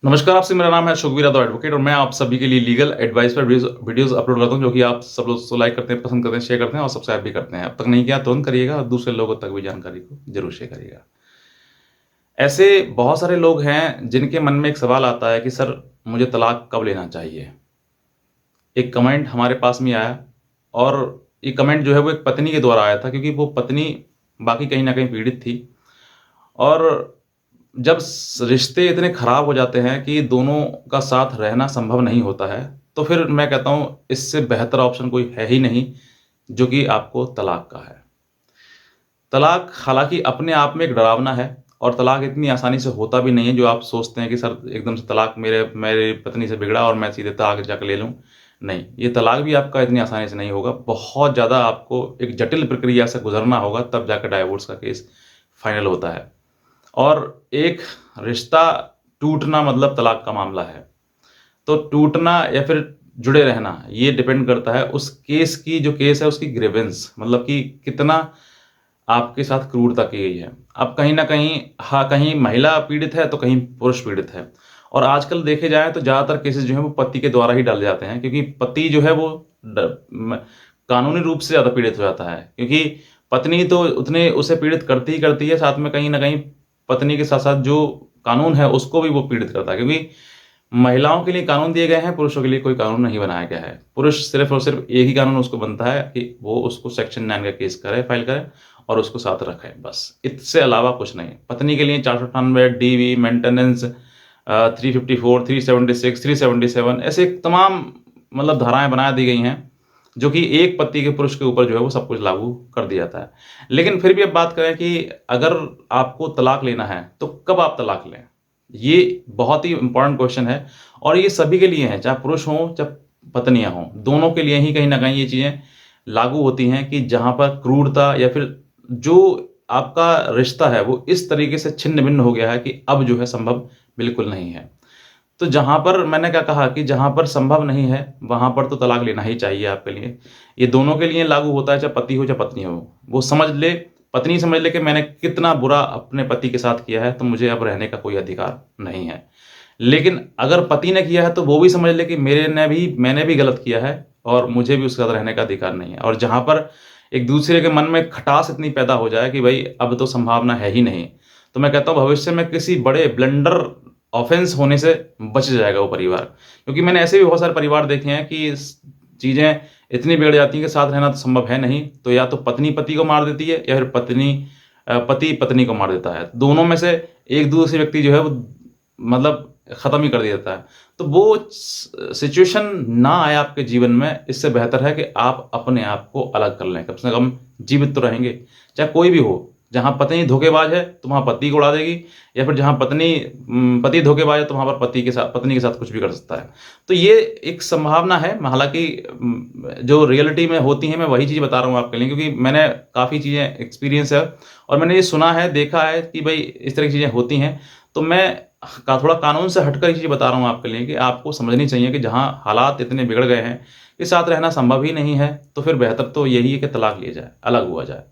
नमस्कार, आपसे मेरा नाम है शुकवीर यादव एडवोकेट और मैं आप सभी के लिए लीगल एडवाइस पर वीडियोस अपलोड करता हूं, जो कि आप सब लोग लाइक करते हैं, पसंद करते हैं, शेयर करते हैं और सब्सक्राइब भी करते हैं। अब तक नहीं किया तुरंत करिएगा और दूसरे लोगों तक भी जानकारी को जरूर शेयर करिएगा। ऐसे बहुत सारे लोग हैं जिनके मन में एक सवाल आता है कि सर, मुझे तलाक कब लेना चाहिए। एक कमेंट हमारे पास में आया और ये कमेंट जो है वो एक पत्नी के द्वारा आया था, क्योंकि वो पत्नी बाकी कहीं ना कहीं पीड़ित थी। और जब रिश्ते इतने खराब हो जाते हैं कि दोनों का साथ रहना संभव नहीं होता है, तो फिर मैं कहता हूँ इससे बेहतर ऑप्शन कोई है ही नहीं, जो कि आपको तलाक का है। तलाक हालाँकि अपने आप में एक डरावना है और तलाक इतनी आसानी से होता भी नहीं है, जो आप सोचते हैं कि सर एकदम से तलाक मेरे मेरी पत्नी से बिगड़ा और मैं सीधे तलाक जाके ले लूँ। नहीं, ये तलाक भी आपका इतनी आसानी से नहीं होगा। बहुत ज़्यादा आपको एक जटिल प्रक्रिया से गुज़रना होगा, तब जाकर डाइवोर्स का केस फाइनल होता है। और एक रिश्ता टूटना मतलब तलाक का मामला है। तो टूटना या फिर जुड़े रहना, ये डिपेंड करता है उस केस की, जो केस है उसकी ग्रीवेंस, मतलब कि कितना आपके साथ क्रूरता की गई है। अब कहीं न कहीं हाँ, कहीं महिला पीड़ित है तो कहीं पुरुष पीड़ित है। और आजकल देखे जाएँ तो ज़्यादातर केसेज़ जो हैं वो पति के द्वारा ही डाले जाते हैं, क्योंकि पति जो है वो ड म कानूनी रूप से ज़्यादा पीड़ित हो जाता है। क्योंकि पत्नी तो उतने उसे पीड़ित करती ही करती है, साथ में कहीं न कहीं पत्नी के साथ-साथ जो कानून है उसको भी वो पीड़ित करता है। क्योंकि महिलाओं के लिए कानून दिए गए हैं, पुरुषों के लिए कोई कानून नहीं बनाया गया है। पुरुष सिर्फ़ और सिर्फ़ एक ही कानून उसको बनता है कि वो उसको सेक्शन 9 का केस करे, फाइल करे और उसको साथ रखे, बस। इससे अलावा कुछ नहीं। पत्नी के लिए 498 डीवी, मेंटेनेंस 354, 376, 377 ऐसे तमाम मतलब धाराएँ बना दी गई हैं, जो कि एक पति के पुरुष के ऊपर जो है वो सब कुछ लागू कर दिया जाता है। लेकिन फिर भी अब बात करें कि अगर आपको तलाक लेना है, तो कब आप तलाक लें? ये बहुत ही इम्पोर्टेंट क्वेश्चन है और ये सभी के लिए है, चाहे पुरुष हों, चाहे पत्नियाँ हों, दोनों के लिए ही कहीं न कहीं ये चीज़ें लागू होती हैं कि जहाँ पर क्रूरता या फिर जो आपका रिश्ता है, वो इस तरीके से छिन्न-भिन्न हो गया है कि अब जो है संभव बिल्कुल नहीं है। तो जहाँ पर मैंने क्या कहा कि जहाँ पर संभव नहीं है, वहाँ पर तो तलाक लेना ही चाहिए आपके लिए। ये दोनों के लिए लागू होता है, चाहे पति हो, चाहे पत्नी हो। वो समझ ले, पत्नी समझ ले कि मैंने कितना बुरा अपने पति के साथ किया है, तो मुझे अब रहने का कोई अधिकार नहीं है। लेकिन अगर पति ने किया है, तो वो भी समझ ले कि मैंने भी गलत किया है और मुझे भी उसके साथ रहने का अधिकार नहीं है। और जहाँ पर एक-दूसरे के मन में खटास इतनी पैदा हो जाए कि भई अब तो संभावना है ही नहीं, तो मैं कहता हूँ भविष्य में किसी बड़े ब्लंडर ऑफ़ेंस होने से बच जाएगा वो परिवार। क्योंकि मैंने ऐसे भी बहुत सारे परिवार देखे हैं कि चीज़ें इतनी बिगड़ जाती हैं कि साथ रहना तो संभव है नहीं, तो या तो पत्नी पति को मार देती है या फिर पति पत्नी को मार देता है। दोनों में से एक दूसरे व्यक्ति जो है वो मतलब ख़त्म ही कर दिया जाता है। तो वो सिचुएशन ना आए आपके जीवन में, इससे बेहतर है कि आप अपने आप को अलग कर लें। कम से कम जीवित तो रहेंगे, चाहे कोई भी हो। जहाँ पत्नी धोखेबाज है, तो वहाँ पति को उड़ा देगी, या फिर जहाँ पति धोखेबाज है, तो वहाँ पर पत्नी के साथ कुछ भी कर सकता है। तो ये एक संभावना है, हालाँकि जो रियलिटी में होती हैं, मैं वही चीज़ बता रहा हूँ आपके लिए, क्योंकि मैंने काफ़ी चीज़ें एक्सपीरियंस है और मैंने ये सुना है, देखा है कि भई इस तरह की चीज़ें होती हैं। तो मैं थोड़ा कानून से हटकर ये चीज़ बता रहा हूँ आपके लिए कि आपको समझनी चाहिए कि जहाँ हालात इतने बिगड़ गए हैं कि साथ रहना संभव ही नहीं है, तो फिर बेहतर तो यही है कि तलाक लिया जाए, अलग हुआ जाए।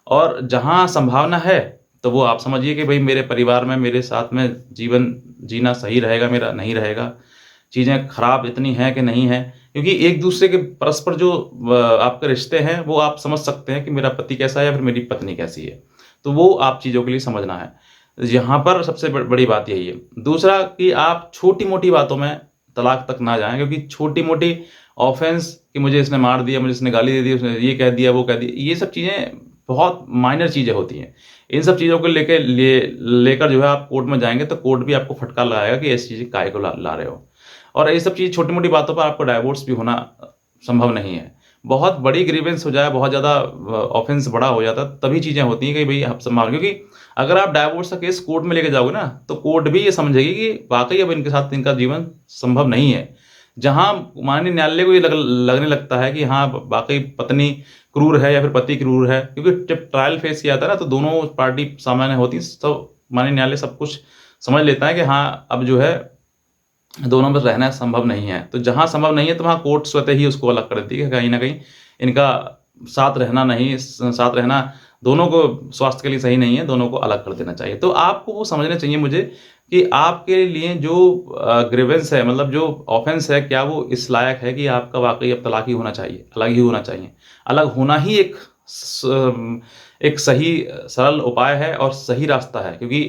और जहाँ संभावना है, तो वो आप समझिए कि भई मेरे परिवार में मेरे साथ में जीवन जीना सही रहेगा मेरा, नहीं रहेगा। चीज़ें खराब इतनी हैं कि नहीं हैं, क्योंकि एक-दूसरे के परस्पर जो आपके रिश्ते हैं, वो आप समझ सकते हैं कि मेरा पति कैसा है या फिर मेरी पत्नी कैसी है। तो वो आप चीज़ों के लिए समझना है। यहाँ पर सबसे बड़ी बात यही है। दूसरा कि आप छोटी-मोटी बातों में तलाक तक ना जाएँ, क्योंकि छोटी-मोटी ऑफ़ेंस कि मुझे इसने मार दिया, मुझे इसने गाली दे दी, उसने ये कह दिया, वो कह दिया, ये सब चीज़ें बहुत माइनर चीज़ें होती हैं। इन सब चीज़ों को लेकर जो है आप कोर्ट में जाएँगे, तो कोर्ट भी आपको फटकार लगाएगा कि ऐसी चीज़ें काहे को ला ला रहे हो। और ये सब चीज़ छोटी-मोटी बातों पर आपको डाइवोर्स भी होना संभव नहीं है। बहुत बड़ी ग्रीवेंस हो जाए, बहुत ज़्यादा ऑफ़ेंस बड़ा हो जाता है, तभी चीज़ें होती हैं कि भई आप संभाल, क्योंकि अगर आप डाइवोर्स का केस कोर्ट में लेके जाओगे ना, तो कोर्ट भी ये समझेगी कि वाक़ई अब इनके साथ इनका जीवन संभव नहीं है। जहाँ माननीय न्यायालय को ये लगने लगता है कि हाँ, वाक़ई पत्नी क्रूर है या फिर पति क्रूर है, क्योंकि जब ट्रायल फेज़ किया जाता है ना, तो दोनों पार्टी सामान्य होती हैं, तो माननीय न्यायालय सब कुछ समझ लेता है कि हाँ, अब जो है दोनों में रहना संभव नहीं है। तो जहाँ संभव नहीं है, तो वहाँ कोर्ट स्वतः ही उसको अलग कर देती है कि कहीं न कहीं इनका साथ रहना दोनों को स्वास्थ्य के लिए सही नहीं है, दोनों को अलग कर देना चाहिए। तो आपको वो समझना चाहिए मुझे कि आपके लिए जो ग्रीवेंस है, मतलब जो ऑफेंस है, क्या वो इस लायक है कि आपका वाक़ई अब तलाक ही होना चाहिए, अलग ही होना चाहिए। अलग होना ही एक सही सरल उपाय है और सही रास्ता है, क्योंकि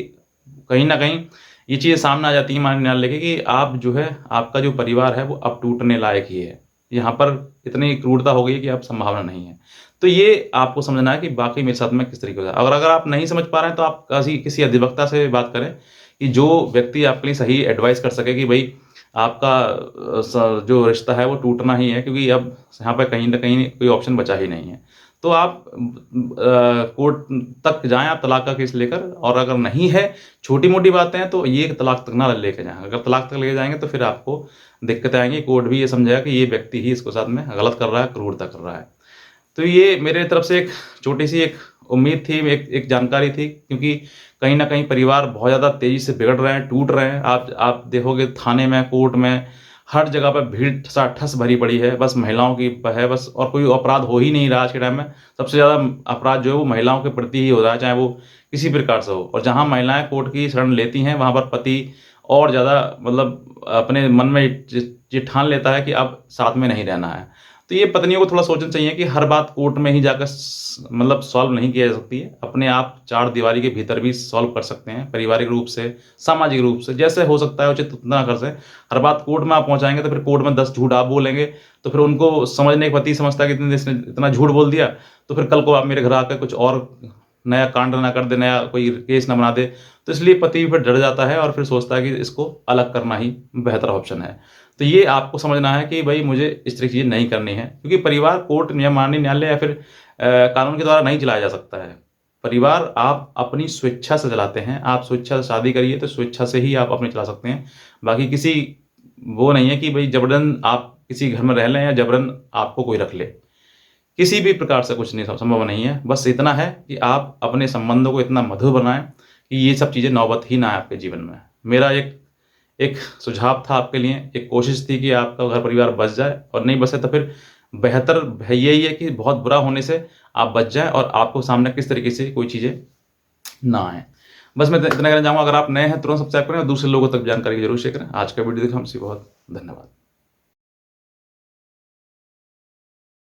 कहीं न कहीं ये चीज़ें सामने आ जाती हैं मान न्याय लेके कि आप जो है, आपका जो परिवार है वो अब टूटने लायक ही है। यहाँ पर इतनी क्रूरता हो गई है कि अब संभावना नहीं है। तो ये आपको समझना है कि वाक़ई मेरे साथ में किस तरीके से अगर आप नहीं समझ पा रहे हैं तो आप किसी किसी अधिवक्ता से बात करें कि जो व्यक्ति आपके लिए सही एडवाइस कर सके कि भई आपका जो रिश्ता है वो टूटना ही है, क्योंकि अब यहाँ पे कहीं न कहीं कोई ऑप्शन बचा ही नहीं है। तो आप कोर्ट तक जाएँ, आप तलाक का केस लेकर, और अगर नहीं है, छोटी-मोटी बातें हैं तो ये तलाक तक ना लेके जाएँ। अगर तलाक तक लेके जाएँगे तो फिर आपको दिक्कतें आएँगी, कोर्ट भी ये समझेगा कि ये व्यक्ति ही इसके साथ में गलत कर रहा है, क्रूरता कर रहा है। तो ये मेरे तरफ से एक छोटी-सी एक उम्मीद थी, एक एक जानकारी थी, क्योंकि कहीं न कहीं परिवार बहुत ज़्यादा तेज़ी से बिगड़ रहे हैं, टूट रहे हैं। आप देखोगे थाने में, कोर्ट में, हर जगह पे भीड़ ठसाठस भरी पड़ी है, बस महिलाओं की है बस, और कोई अपराध हो ही नहीं रहा आज के टाइम में। सबसे ज़्यादा अपराध जो है वो महिलाओं के प्रति ही हो रहा है, चाहे वो किसी प्रकार से हो। और जहाँ महिलाएँ कोर्ट की शरण लेती हैं, वहाँ पर पति और ज़्यादा मतलब अपने मन में ये ठान लेता है कि अब साथ में नहीं रहना है। तो ये पत्नियों को थोड़ा सोचना चाहिए कि हर बात कोर्ट में ही जाकर मतलब सॉल्व नहीं किया जा सकती है। अपने आप चारदीवारी के भीतर भी सॉल्व कर सकते हैं, पारिवारिक रूप से, सामाजिक रूप से, जैसे हो सकता है उचित उतना कर से। हर बात कोर्ट में आप पहुँचाएँगे तो फिर कोर्ट में 10 झूठ आप बोलेंगे, तो फिर उनको समझने के पति समझता है कि इतने इसने इतना झूठ बोल दिया, तो फिर कल को आप मेरे घर आकर कुछ और नया कांड ना कर दे, नया कोई केस ना बना दे। तो इसलिए पति फिर डर जाता है और फिर सोचता है कि इसको अलग करना ही बेहतर ऑप्शन है। तो ये आपको समझना है कि भई मुझे इस तरह की चीज़ें नहीं करनी है, क्योंकि परिवार कोर्ट या माननीय न्यायालय या फिर कानून के द्वारा नहीं चलाया जा सकता है। परिवार आप अपनी स्वेच्छा से चलाते हैं, आप स्वेच्छा से शादी करिए तो स्वेच्छा से ही आप अपने चला सकते हैं। बाकी किसी वो नहीं है कि भई जबरन आप किसी घर में रह लें या जबरन आपको कोई रख ले। किसी भी प्रकार से कुछ नहीं संभव नहीं है। बस इतना है कि आप अपने संबंधों को इतना मधुर बनाएँ कि ये सब चीज़ें नौबत ही ना आए आपके जीवन में। मेरा एक एक सुझाव था आपके लिए, एक कोशिश थी कि आपका घर परिवार बच जाए, और नहीं बचे तो फिर बेहतर है यही है कि बहुत बुरा होने से आप बच जाएँ और आपको सामने किस तरीके से कोई चीज़ें ना आएँ। बस मैं इतना कहना चाहूँगा, अगर आप नए हैं तुरंत सब्सक्राइब करें और दूसरे लोगों तक जानकारी ज़रूर शेयर करें। आज का वीडियो देखा, हमसे बहुत धन्यवाद।